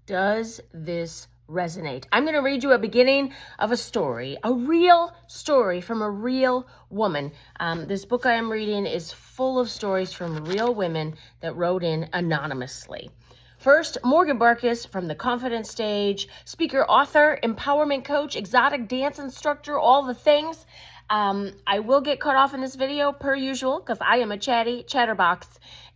Does this resonate? I'm going to read you a beginning of a story, a real story from a real woman. This book I am reading is full of stories from real women that wrote in anonymously. First, Morgan Barkis from the confidence stage, speaker, author, empowerment coach, exotic dance instructor, all the things. I will get cut off in this video per usual because I am a chatterbox,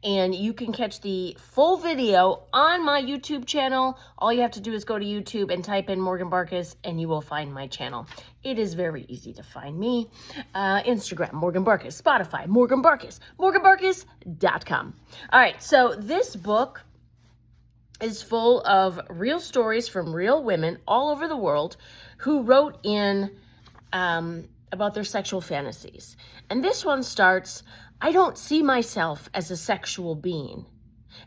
and you can catch the full video on my YouTube channel. All you have to do is go to YouTube and type in Morgan Barkis and you will find my channel. It is very easy to find me. Instagram, Morgan Barkis, Spotify, Morgan Barkis, morganbarkis.com. All right, so this book is full of real stories from real women all over the world who wrote in about their sexual fantasies. And this one starts, I don't see myself as a sexual being,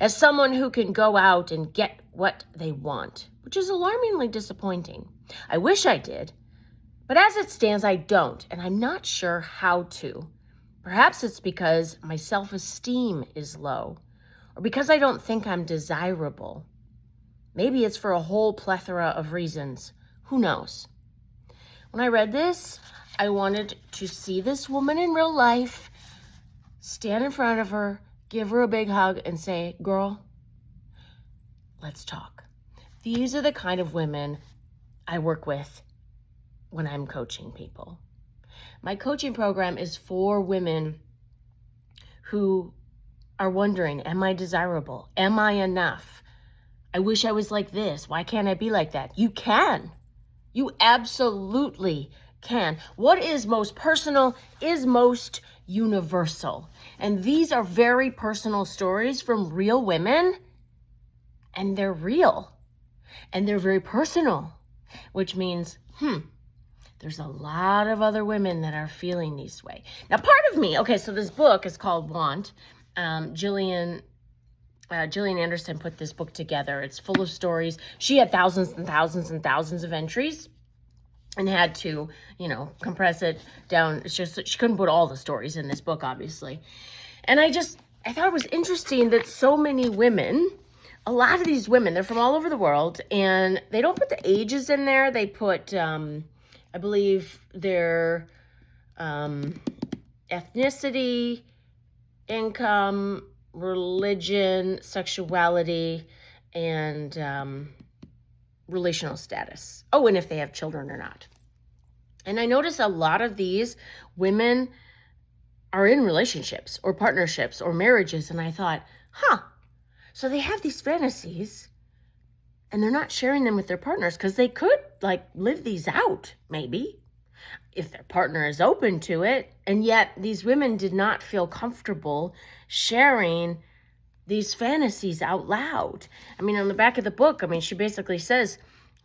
as someone who can go out and get what they want, which is alarmingly disappointing. I wish I did, but as it stands, I don't, and I'm not sure how to. Perhaps it's because my self-esteem is low, or because I don't think I'm desirable. Maybe it's for a whole plethora of reasons. Who knows? When I read this, I wanted to see this woman in real life, stand in front of her, give her a big hug, and say, girl, let's talk. These are the kind of women I work with when I'm coaching people. My coaching program is for women who are wondering, am I desirable? Am I enough? I wish I was like this. Why can't I be like that? You can. You absolutely can. What is most personal is most universal. And these are very personal stories from real women, and they're real. And they're very personal, which means, there's a lot of other women that are feeling this way. Now, part of me, okay, so this book is called Want. Gillian Anderson put this book together. It's full of stories. She had thousands and thousands and thousands of entries and had to, compress it down. It's just, she couldn't put all the stories in this book, obviously. And I thought it was interesting that so many women, a lot of these women, they're from all over the world, and they don't put the ages in there. They put, I believe, their ethnicity, income, religion, sexuality, and relational status. Oh, and if they have children or not. And I notice a lot of these women are in relationships or partnerships or marriages, and I thought, so they have these fantasies and they're not sharing them with their partners because they could live these out, maybe, if their partner is open to it. And yet these women did not feel comfortable sharing these fantasies out loud. I mean, on the back of the book, she basically says,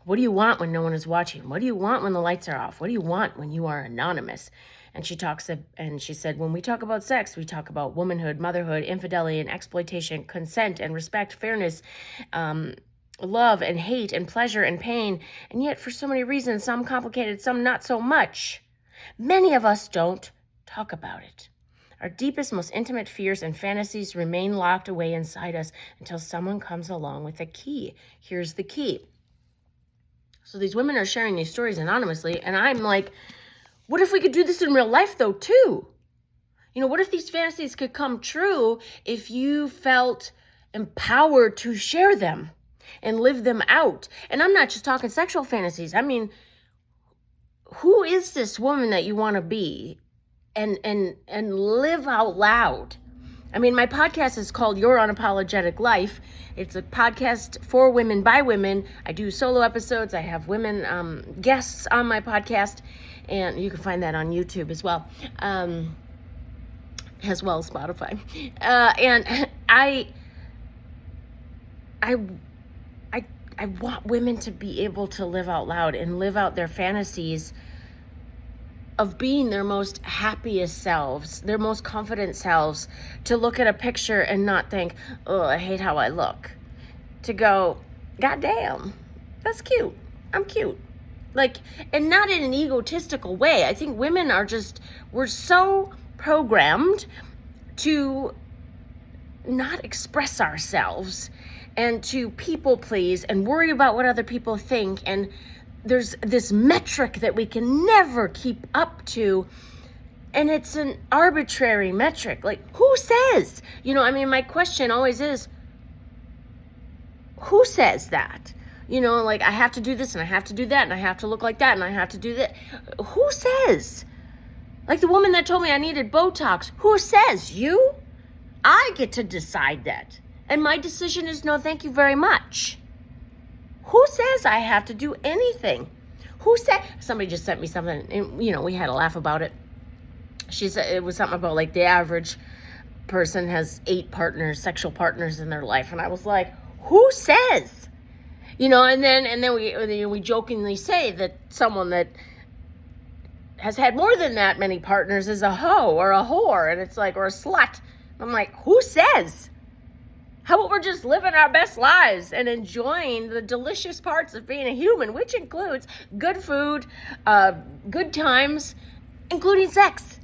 what do you want when no one is watching? What do you want when the lights are off? What do you want when you are anonymous? And she said, when we talk about sex, we talk about womanhood, motherhood, infidelity, and exploitation, consent and respect, fairness, love and hate and pleasure and pain. And yet for so many reasons, some complicated, some not so much, many of us don't talk about it. Our deepest, most intimate fears and fantasies remain locked away inside us until someone comes along with a key. Here's the key. So these women are sharing these stories anonymously, and I'm like, what if we could do this in real life though too? What if these fantasies could come true if you felt empowered to share them and live them out? And I'm not just talking sexual fantasies. Who is this woman that you want to be? And live out loud. My podcast is called Your Unapologetic Life. It's a podcast for women by women. I do solo episodes. I have women guests on my podcast, and you can find that on YouTube as well as Spotify. And I want women to be able to live out loud and live out their fantasies of being their most happiest selves, their most confident selves, to look at a picture and not think, oh, I hate how I look. To go, God damn, that's cute. I'm cute. And not in an egotistical way. I think women we're so programmed to not express ourselves and to people please and worry about what other people think. And there's this metric that we can never keep up to. And it's an arbitrary metric. Like, who says? My question always is, who says that? Like, I have to do this and I have to do that and I have to look like that and I have to do that. Who says? Like the woman that told me I needed Botox. Who says? You? I get to decide that. And my decision is no, thank you very much. Who says I have to do anything? Who said? Somebody just sent me something and, we had a laugh about it. She said it was something about like the average person has 8 partners, sexual partners in their life. And I was like, who says? And then we jokingly say that someone that has had more than that many partners is a hoe or a whore, and it's like, or a slut. I'm like, who says? How about we're just living our best lives and enjoying the delicious parts of being a human, which includes good food, good times, including sex.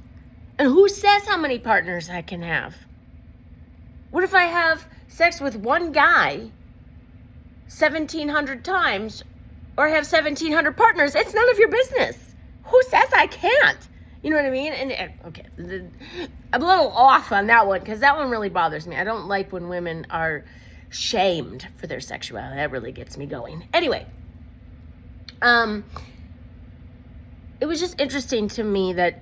And who says how many partners I can have? What if I have sex with one guy 1,700 times, or have 1,700 partners? It's none of your business. Who says I can't? You know what I mean? And okay, I'm a little off on that one because that one really bothers me. I don't like when women are shamed for their sexuality. That really gets me going. Anyway, it was just interesting to me that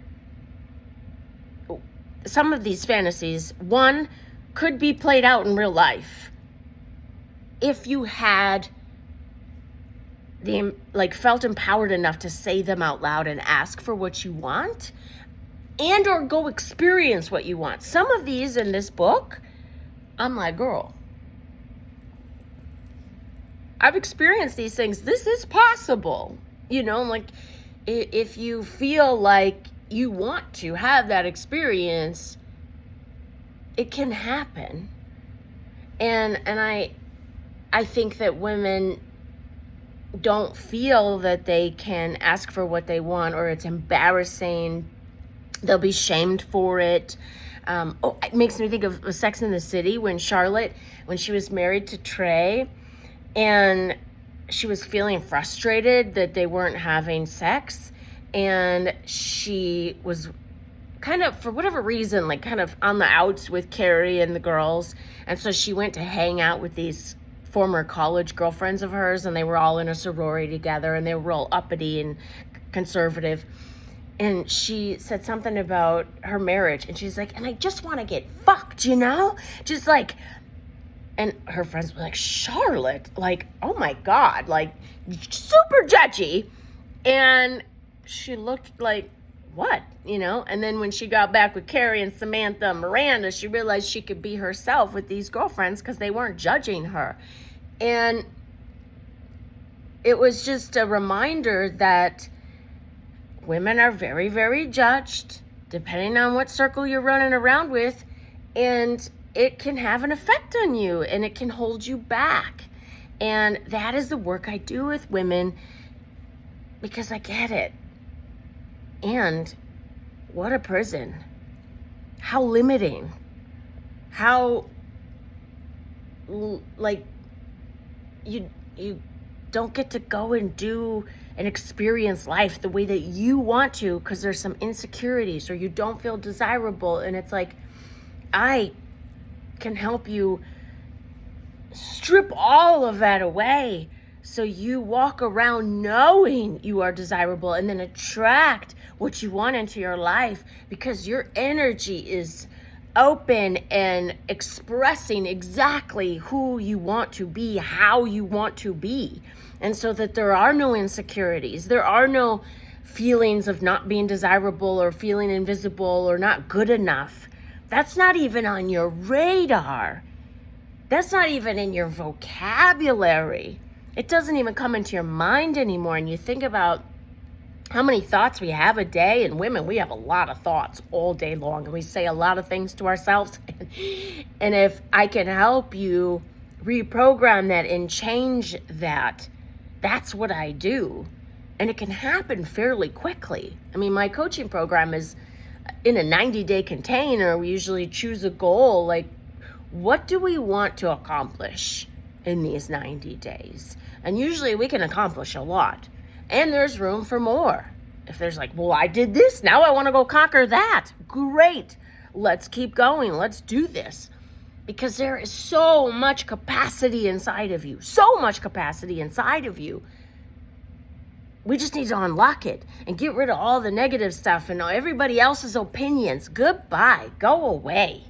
some of these fantasies, one, could be played out in real life if you had felt empowered enough to say them out loud and ask for what you want, and or go experience what you want. Some of these in this book, I'm like, girl, I've experienced these things. This is possible. Like if you feel like you want to have that experience, it can happen. And I think that women don't feel that they can ask for what they want, or it's embarrassing. They'll be shamed for it. It makes me think of Sex in the City when Charlotte, when she was married to Trey, and she was feeling frustrated that they weren't having sex, and she was kind of, for whatever reason, like kind of on the outs with Carrie and the girls, and so she went to hang out with these former college girlfriends of hers, and they were all in a sorority together, and they were all uppity and conservative. And she said something about her marriage, and she's like, and I just want to get fucked, just like, and her friends were like, Charlotte, like, oh my God, like super judgy. And she looked like, what, and then when she got back with Carrie and Samantha and Miranda, she realized she could be herself with these girlfriends because they weren't judging her. And it was just a reminder that women are very, very judged, depending on what circle you're running around with, and it can have an effect on you, and it can hold you back. And that is the work I do with women, because I get it. And what a prison. How limiting. How, like, you don't get to go and do and experience life the way that you want to because there's some insecurities, or you don't feel desirable. And it's like, I can help you strip all of that away so you walk around knowing you are desirable, and then attract what you want into your life because your energy is open and expressing exactly who you want to be, how you want to be. And so that there are no insecurities, there are no feelings of not being desirable or feeling invisible or not good enough. That's not even on your radar. That's not even in your vocabulary. It doesn't even come into your mind anymore. And you think about how many thoughts we have a day, and women, we have a lot of thoughts all day long, and we say a lot of things to ourselves. And if I can help you reprogram that and change that, that's what I do. And it can happen fairly quickly. I mean, my coaching program is in a 90-day container. We usually choose a goal, like, what do we want to accomplish? in these 90 days. And usually we can accomplish a lot. And there's room for more. If there's like, well, I did this, now I want to go conquer that. Great. Let's keep going. Let's do this. Because there is so much capacity inside of you. So much capacity inside of you. We just need to unlock it and get rid of all the negative stuff and everybody else's opinions. Goodbye. Go away.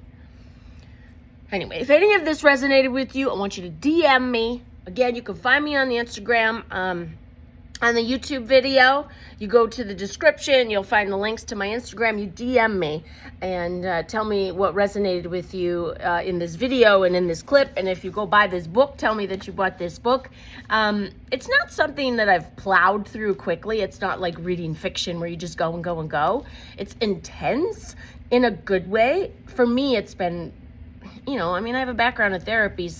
Anyway, if any of this resonated with you, I want you to DM me. Again, you can find me on the Instagram, on the YouTube video. You go to the description, you'll find the links to my Instagram. You DM me and tell me what resonated with you in this video and in this clip. And if you go buy this book, tell me that you bought this book. It's not something that I've plowed through quickly. It's not like reading fiction where you just go and go and go. It's intense in a good way. For me, it's been, I have a background in therapy,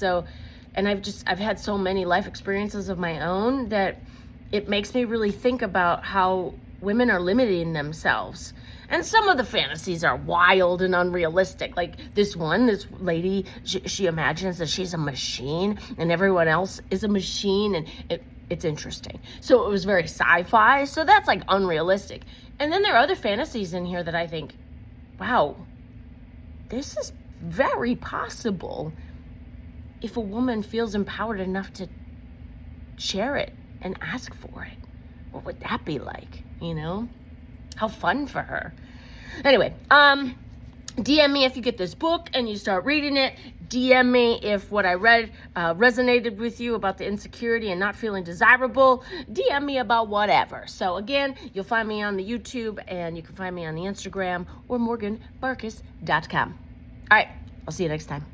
and I've had so many life experiences of my own that it makes me really think about how women are limiting themselves. And some of the fantasies are wild and unrealistic. Like this lady, she imagines that she's a machine and everyone else is a machine, and it's interesting. So it was very sci-fi. So that's like unrealistic. And then there are other fantasies in here that I think, wow, this is very possible if a woman feels empowered enough to share it and ask for it. What would that be like? How fun for her. Anyway, DM me if you get this book and you start reading it. DM me if what I read resonated with you about the insecurity and not feeling desirable. DM me about whatever. So again, you'll find me on the YouTube and you can find me on the Instagram or morganbarkus.com. All right, I'll see you next time.